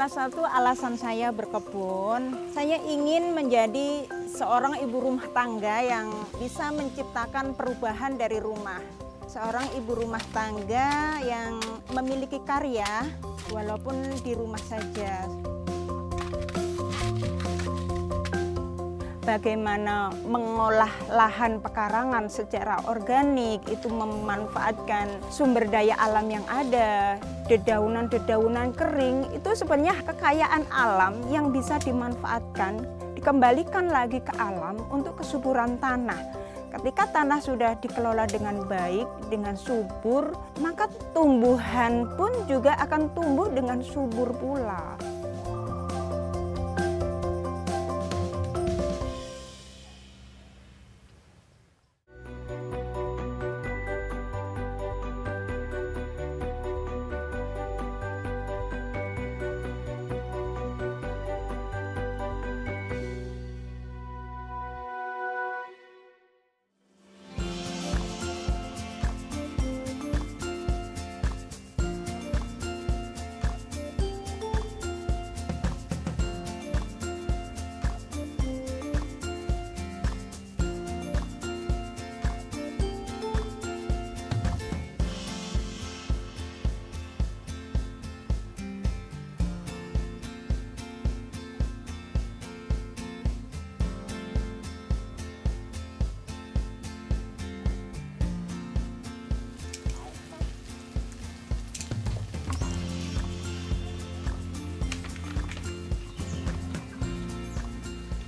Salah satu alasan saya berkebun, saya ingin menjadi seorang ibu rumah tangga yang bisa menciptakan perubahan dari rumah. Seorang ibu rumah tangga yang memiliki karya walaupun di rumah saja. Bagaimana mengolah lahan pekarangan secara organik, itu memanfaatkan sumber daya alam yang ada, dedaunan-dedaunan kering, itu sebenarnya kekayaan alam yang bisa dimanfaatkan, dikembalikan lagi ke alam untuk kesuburan tanah. Ketika tanah sudah dikelola dengan baik, dengan subur, maka tumbuhan pun juga akan tumbuh dengan subur pula.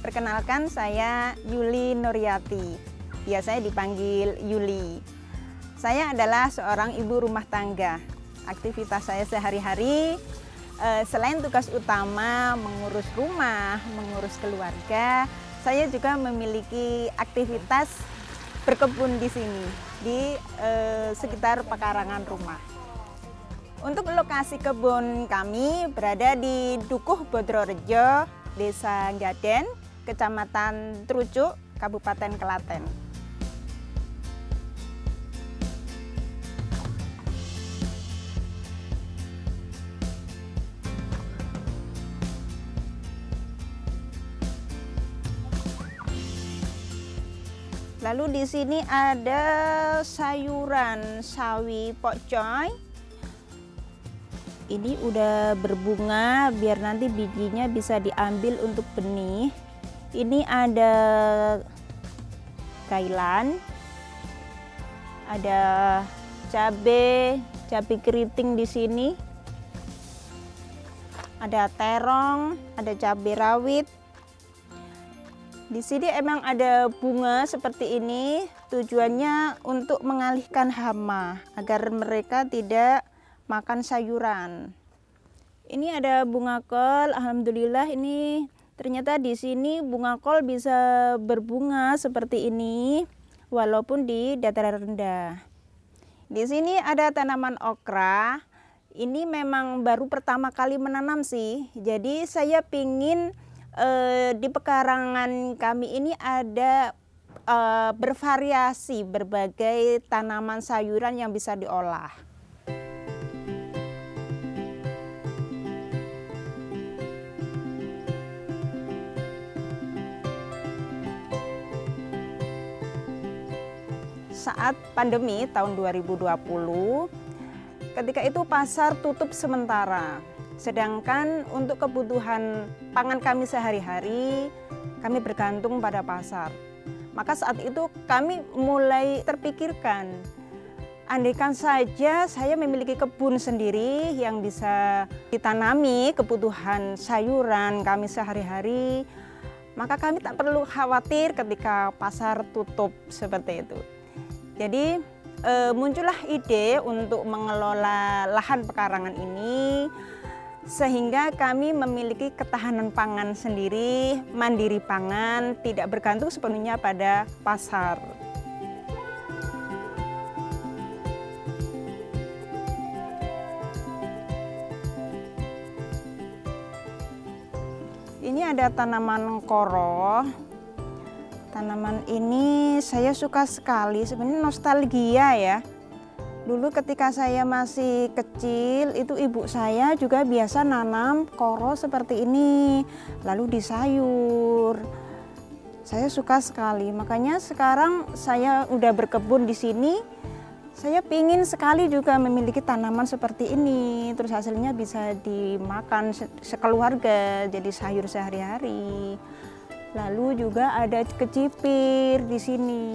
Perkenalkan, saya Yuli Nuryati, biasanya dipanggil Yuli. Saya adalah seorang ibu rumah tangga. Aktivitas saya sehari-hari, selain tugas utama mengurus rumah, mengurus keluarga, saya juga memiliki aktivitas berkebun di sini, di sekitar pekarangan rumah. Untuk lokasi kebun kami berada di Dukuh Bodrorejo, Desa Gaden, Kecamatan Trucuk, Kabupaten Klaten. Lalu di sini ada sayuran sawi pokcoy. Ini udah berbunga, biar nanti bijinya bisa diambil untuk benih. Ini ada kailan, ada cabai keriting di sini, ada terong, ada cabai rawit. Di sini emang ada bunga seperti ini, tujuannya untuk mengalihkan hama agar mereka tidak makan sayuran. Ini ada bunga kol, alhamdulillah ini ternyata di sini bunga kol bisa berbunga seperti ini walaupun di dataran rendah. Di sini ada tanaman okra. Ini memang baru pertama kali menanam sih. Jadi saya pingin di pekarangan kami ini ada bervariasi berbagai tanaman sayuran yang bisa diolah. Saat pandemi tahun 2020, ketika itu pasar tutup sementara. Sedangkan untuk kebutuhan pangan kami sehari-hari, kami bergantung pada pasar. Maka saat itu kami mulai terpikirkan, andaikan saja saya memiliki kebun sendiri yang bisa ditanami kebutuhan sayuran kami sehari-hari, maka kami tak perlu khawatir ketika pasar tutup seperti itu. Jadi muncullah ide untuk mengelola lahan pekarangan ini sehingga kami memiliki ketahanan pangan sendiri, mandiri pangan, tidak bergantung sepenuhnya pada pasar. Ini ada tanaman koro. Tanaman ini saya suka sekali, sebenarnya nostalgia ya. Dulu ketika saya masih kecil, itu ibu saya juga biasa nanam koro seperti ini, lalu disayur. Saya suka sekali, makanya sekarang saya udah berkebun di sini. Saya pingin sekali juga memiliki tanaman seperti ini, terus hasilnya bisa dimakan sekeluarga, jadi sayur sehari-hari. Lalu juga ada kecipir di sini.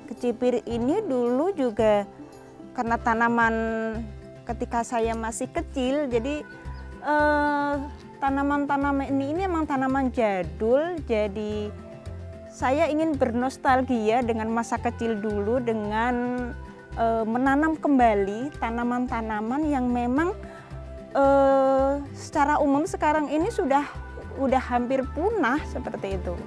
Kecipir ini dulu juga karena tanaman ketika saya masih kecil, jadi tanaman-tanaman ini memang tanaman jadul, jadi saya ingin bernostalgia dengan masa kecil dulu dengan menanam kembali tanaman-tanaman yang memang secara umum sekarang ini sudah hampir punah seperti itu.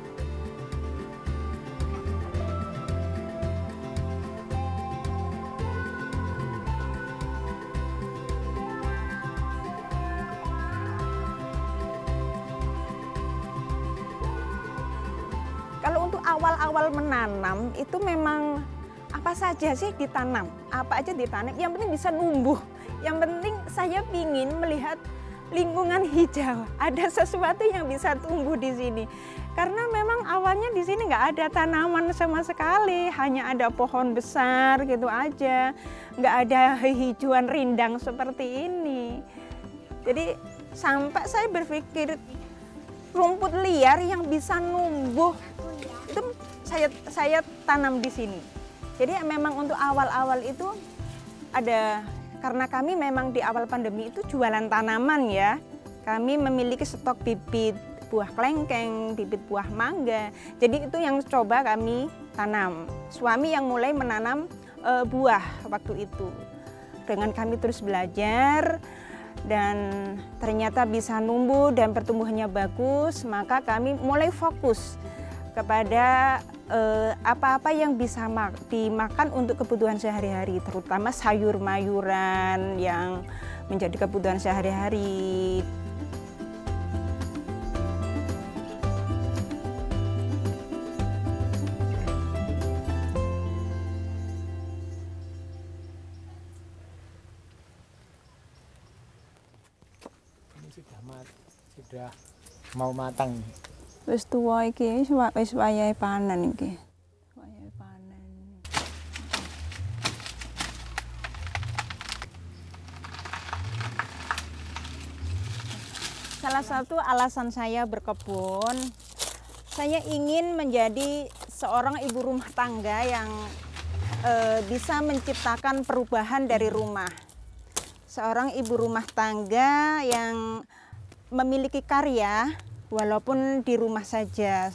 Kalau untuk awal-awal menanam itu memang apa saja sih ditanam, apa aja ditanam, yang penting bisa numbuh. Yang penting saya ingin melihat lingkungan hijau, ada sesuatu yang bisa tumbuh di sini. Karena memang awalnya di sini nggak ada tanaman sama sekali, hanya ada pohon besar gitu aja, nggak ada hijauan rindang seperti ini. Jadi sampai saya berpikir rumput liar yang bisa numbuh itu saya tanam di sini. Jadi memang untuk awal-awal itu ada, karena kami memang di awal pandemi itu jualan tanaman ya. Kami memiliki stok bibit buah kelengkeng, bibit buah mangga. Jadi itu yang coba kami tanam. Suami yang mulai menanam buah waktu itu. Dengan kami terus belajar dan ternyata bisa numbuh dan pertumbuhannya bagus, maka kami mulai fokus kepada apa-apa yang bisa dimakan untuk kebutuhan sehari-hari, terutama sayur-mayuran yang menjadi kebutuhan sehari-hari. Ini sudah mau matang. Wis tuwa iki, wis wayahe panen iki. Wayahe panen. Salah satu alasan saya berkebun, saya ingin menjadi seorang ibu rumah tangga yang bisa menciptakan perubahan dari rumah. Seorang ibu rumah tangga yang memiliki karya walaupun di rumah saja.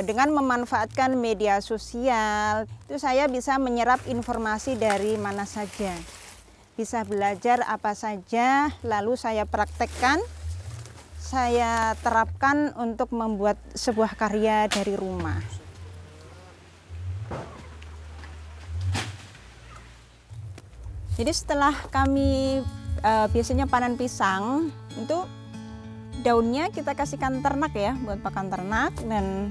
Dengan memanfaatkan media sosial, itu saya bisa menyerap informasi dari mana saja. Bisa belajar apa saja, lalu saya praktekkan, saya terapkan untuk membuat sebuah karya dari rumah. Jadi setelah kami biasanya panen pisang, itu daunnya kita kasihkan ternak ya, buat pakan ternak, dan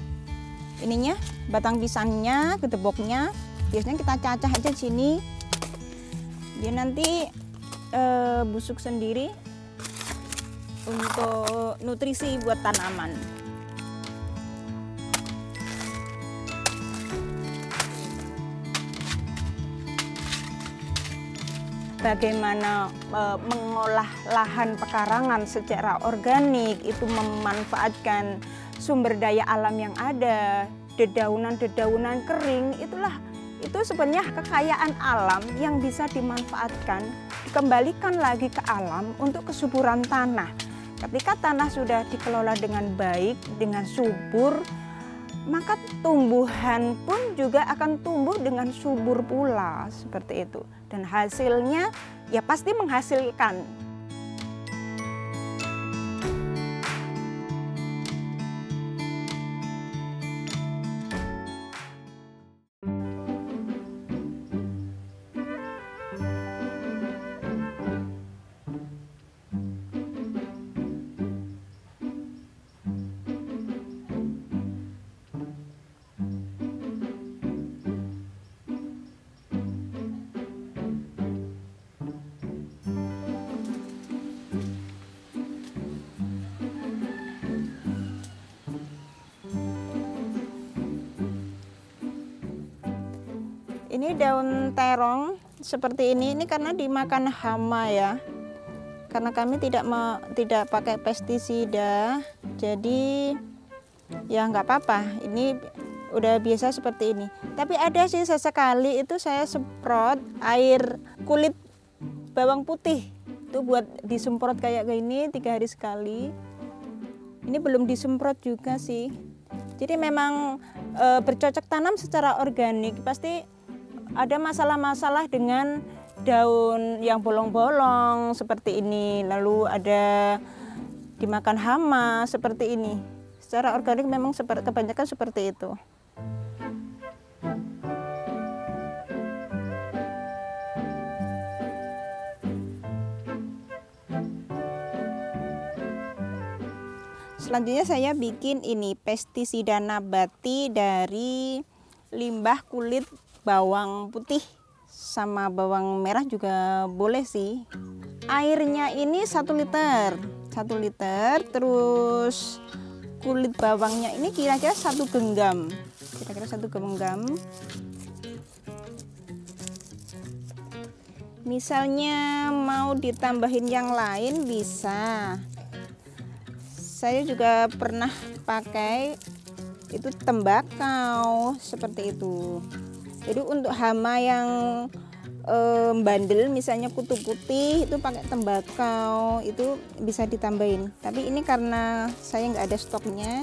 ininya batang pisangnya, gedeboknya biasanya kita cacah aja di sini. Dia nanti busuk sendiri untuk nutrisi buat tanaman. Bagaimana mengolah lahan pekarangan secara organik, itu memanfaatkan sumber daya alam yang ada, dedaunan-dedaunan kering, itu sebenarnya kekayaan alam yang bisa dimanfaatkan, dikembalikan lagi ke alam untuk kesuburan tanah. Ketika tanah sudah dikelola dengan baik, dengan subur, maka tumbuhan pun juga akan tumbuh dengan subur pula, seperti itu. Dan hasilnya ya pasti menghasilkan. Ini daun terong seperti ini karena dimakan hama ya. Karena kami tidak pakai pestisida, jadi ya nggak apa-apa. Ini udah biasa seperti ini. Tapi ada sih sesekali itu saya semprot air kulit bawang putih. Itu buat disemprot kayak gini 3 hari sekali. Ini belum disemprot juga sih. Jadi memang bercocok tanam secara organik pasti ada masalah-masalah dengan daun yang bolong-bolong seperti ini, lalu ada dimakan hama seperti ini. Secara organik memang kebanyakan seperti itu. Selanjutnya saya bikin ini pestisida nabati dari limbah kulit bawang putih sama bawang merah juga boleh sih. Airnya ini 1 liter, terus kulit bawangnya ini kira-kira 1 genggam, Misalnya mau ditambahin yang lain bisa. Saya juga pernah pakai itu tembakau seperti itu. Jadi untuk hama yang bandel misalnya kutu putih itu pakai tembakau itu bisa ditambahin. Tapi ini karena saya nggak ada stoknya,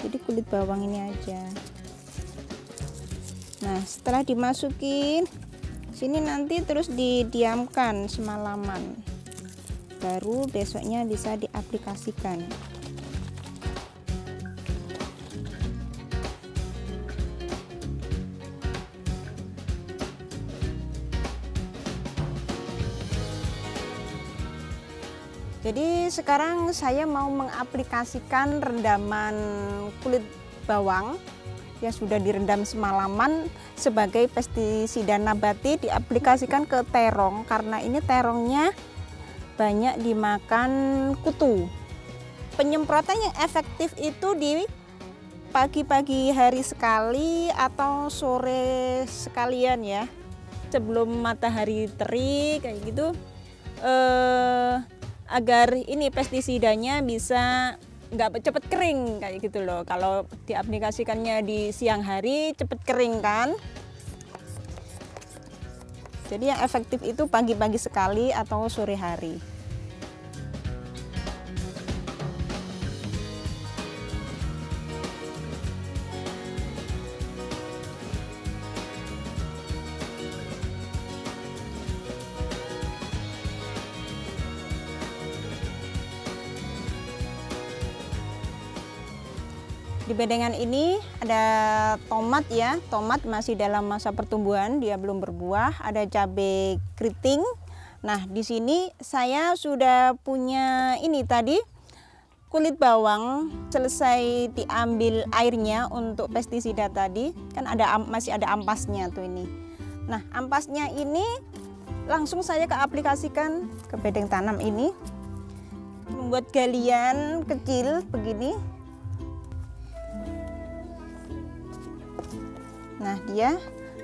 jadi kulit bawang ini aja. Nah setelah dimasukin sini nanti terus didiamkan semalaman, baru besoknya bisa diaplikasikan. Jadi sekarang saya mau mengaplikasikan rendaman kulit bawang yang sudah direndam semalaman sebagai pestisida nabati, diaplikasikan ke terong karena ini terongnya banyak dimakan kutu. Penyemprotan yang efektif itu di pagi-pagi hari sekali atau sore sekalian ya, sebelum matahari terik kayak gitu, agar ini pestisidanya bisa nggak cepet kering kayak gitu loh. Kalau diaplikasikannya di siang hari cepet kering kan. Jadi yang efektif itu pagi-pagi sekali atau sore hari. Di bedengan ini ada tomat ya, tomat masih dalam masa pertumbuhan, dia belum berbuah. Ada cabai keriting. Nah, di sini saya sudah punya ini tadi kulit bawang, selesai diambil airnya untuk pestisida tadi, kan masih ada ampasnya tuh ini. Nah, ampasnya ini langsung saya keaplikasikan ke bedeng tanam ini. Membuat galian kecil begini. Nah, dia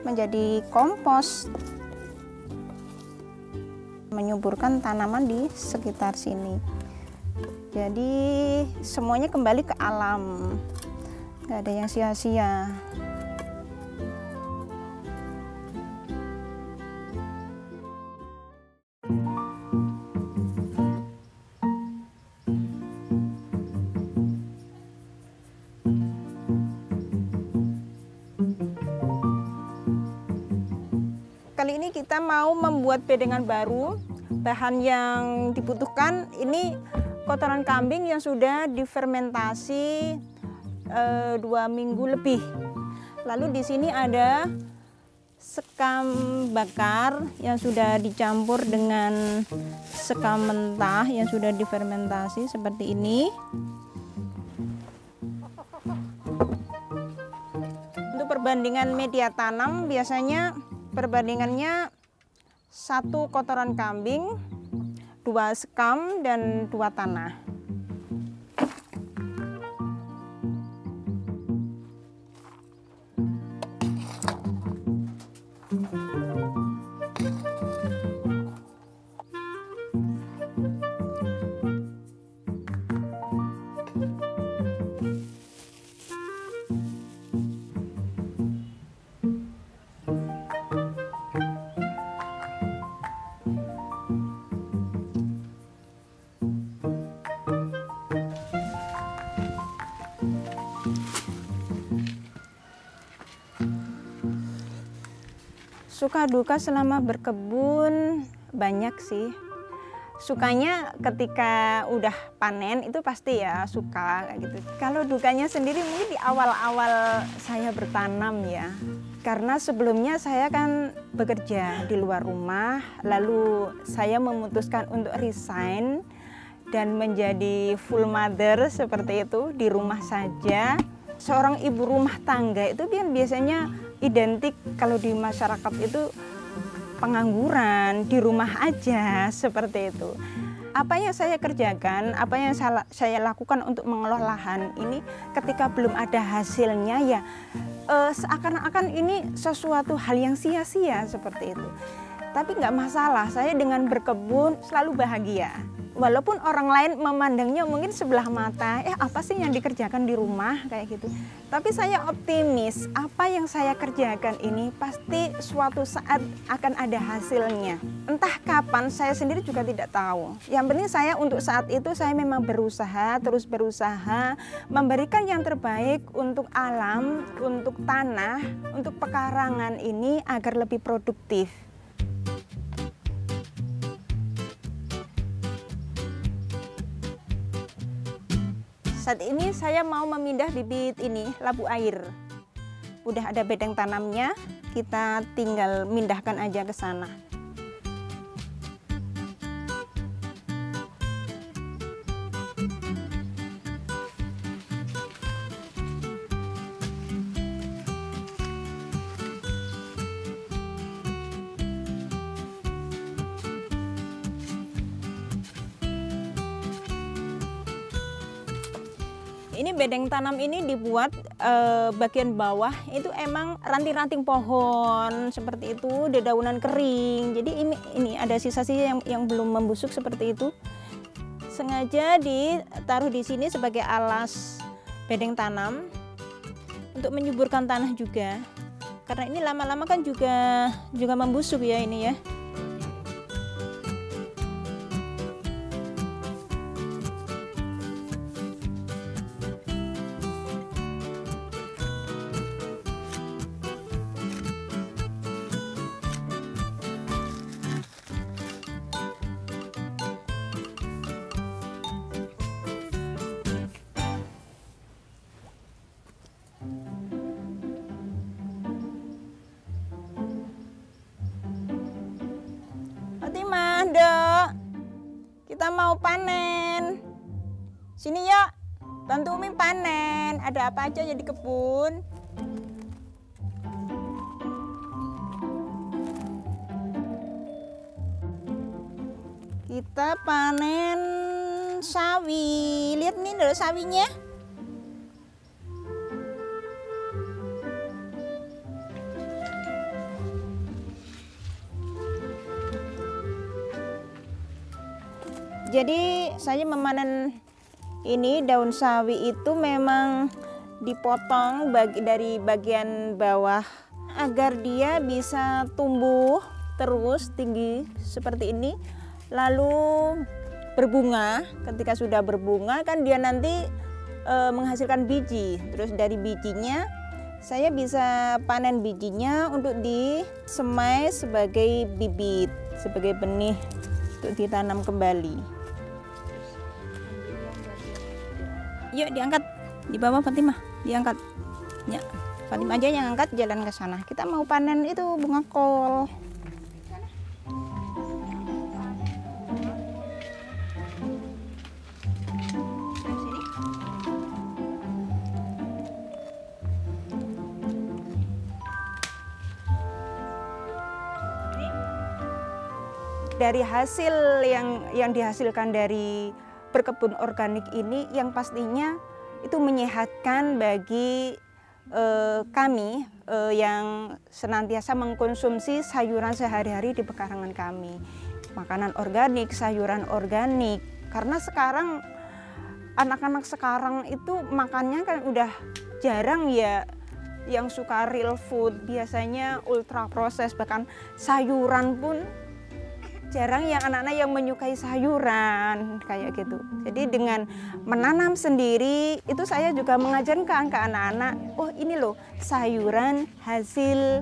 menjadi kompos, menyuburkan tanaman di sekitar sini. Jadi semuanya kembali ke alam, nggak ada yang sia-sia. Kali ini kita mau membuat bedengan baru. Bahan yang dibutuhkan ini kotoran kambing yang sudah difermentasi 2 minggu lebih. Lalu di sini ada sekam bakar yang sudah dicampur dengan sekam mentah yang sudah difermentasi seperti ini. Untuk perbandingan media tanam biasanya perbandingannya 1 kotoran kambing, 2 sekam, dan 2 tanah. Suka duka selama berkebun banyak sih. Sukanya ketika udah panen itu pasti ya suka kayak gitu. Kalau dukanya sendiri mungkin di awal-awal saya bertanam ya. Karena sebelumnya saya kan bekerja di luar rumah, lalu saya memutuskan untuk resign dan menjadi full mother seperti itu di rumah saja. Seorang ibu rumah tangga itu biasanya identik kalau di masyarakat itu pengangguran, di rumah aja seperti itu. Apa yang saya kerjakan, apa yang saya lakukan untuk mengelola lahan ini ketika belum ada hasilnya ya seakan-akan ini sesuatu hal yang sia-sia seperti itu. Tapi nggak masalah, saya dengan berkebun selalu bahagia. Walaupun orang lain memandangnya mungkin sebelah mata, apa sih yang dikerjakan di rumah kayak gitu. Tapi saya optimis, apa yang saya kerjakan ini pasti suatu saat akan ada hasilnya. Entah kapan, saya sendiri juga tidak tahu. Yang penting saya untuk saat itu saya memang berusaha, terus berusaha memberikan yang terbaik untuk alam, untuk tanah, untuk pekarangan ini agar lebih produktif. Saat ini saya mau memindah bibit ini, labu air. Udah ada bedeng tanamnya, kita tinggal mindahkan aja ke sana. Ini bedeng tanam ini dibuat bagian bawah itu emang ranting-ranting pohon seperti itu, dedaunan kering. Jadi ini ada sisa-sisa yang belum membusuk seperti itu. Sengaja ditaruh di sini sebagai alas bedeng tanam untuk menyuburkan tanah juga. Karena ini lama-lama kan juga membusuk ya ini ya. Fatimah, Dok, kita mau panen. Sini yuk, bantu Umi panen. Ada apa aja ya di kebun? Kita panen sawi. Lihat nih dulu sawinya. Jadi saya memanen ini daun sawi itu memang dipotong dari bagian bawah agar dia bisa tumbuh terus tinggi seperti ini, lalu berbunga. Ketika sudah berbunga kan dia nanti menghasilkan biji. Terus dari bijinya saya bisa panen bijinya untuk disemai sebagai bibit, sebagai benih untuk ditanam kembali. Yuk diangkat di bawah Fatimah, diangkat. Ya, Fatimah aja yang angkat, jalan ke sana. Kita mau panen itu bunga kol. Dari hasil yang dihasilkan dari berkebun organik ini yang pastinya itu menyehatkan bagi kami yang senantiasa mengkonsumsi sayuran sehari-hari di pekarangan kami. Makanan organik, sayuran organik. Karena sekarang anak-anak sekarang itu makannya kan udah jarang ya yang suka real food, biasanya ultra proses, bahkan sayuran pun jarang yang anak-anak yang menyukai sayuran kayak gitu. Jadi dengan menanam sendiri itu saya juga mengajarkan ke anak-anak, oh ini loh sayuran hasil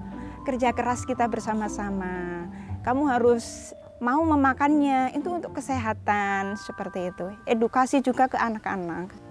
kerja keras kita bersama-sama. Kamu harus mau memakannya, itu untuk kesehatan, seperti itu. Edukasi juga ke anak-anak.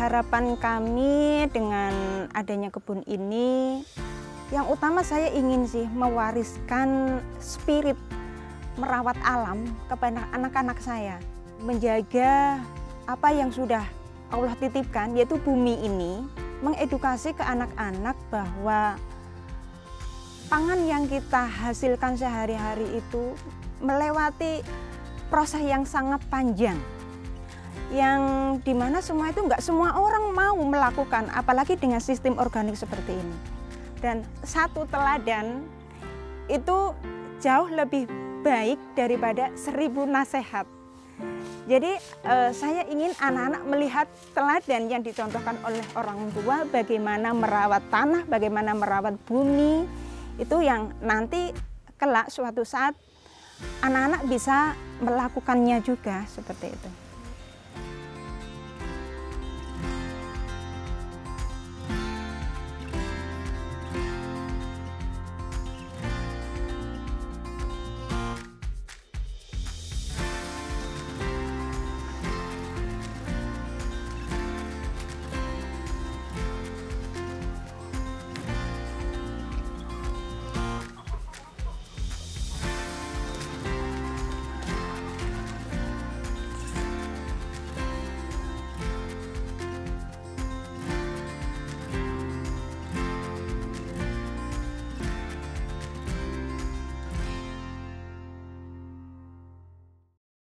Harapan kami dengan adanya kebun ini, yang utama saya ingin sih mewariskan spirit merawat alam kepada anak-anak saya. Menjaga apa yang sudah Allah titipkan, yaitu bumi ini, mengedukasi ke anak-anak bahwa pangan yang kita hasilkan sehari-hari itu melewati proses yang sangat panjang. Yang dimana semua itu nggak semua orang mau melakukan, apalagi dengan sistem organik seperti ini. Dan satu teladan itu jauh lebih baik daripada 1000 nasihat. Jadi saya ingin anak-anak melihat teladan yang dicontohkan oleh orang tua, bagaimana merawat tanah, bagaimana merawat bumi, itu yang nanti kelak suatu saat anak-anak bisa melakukannya juga seperti itu.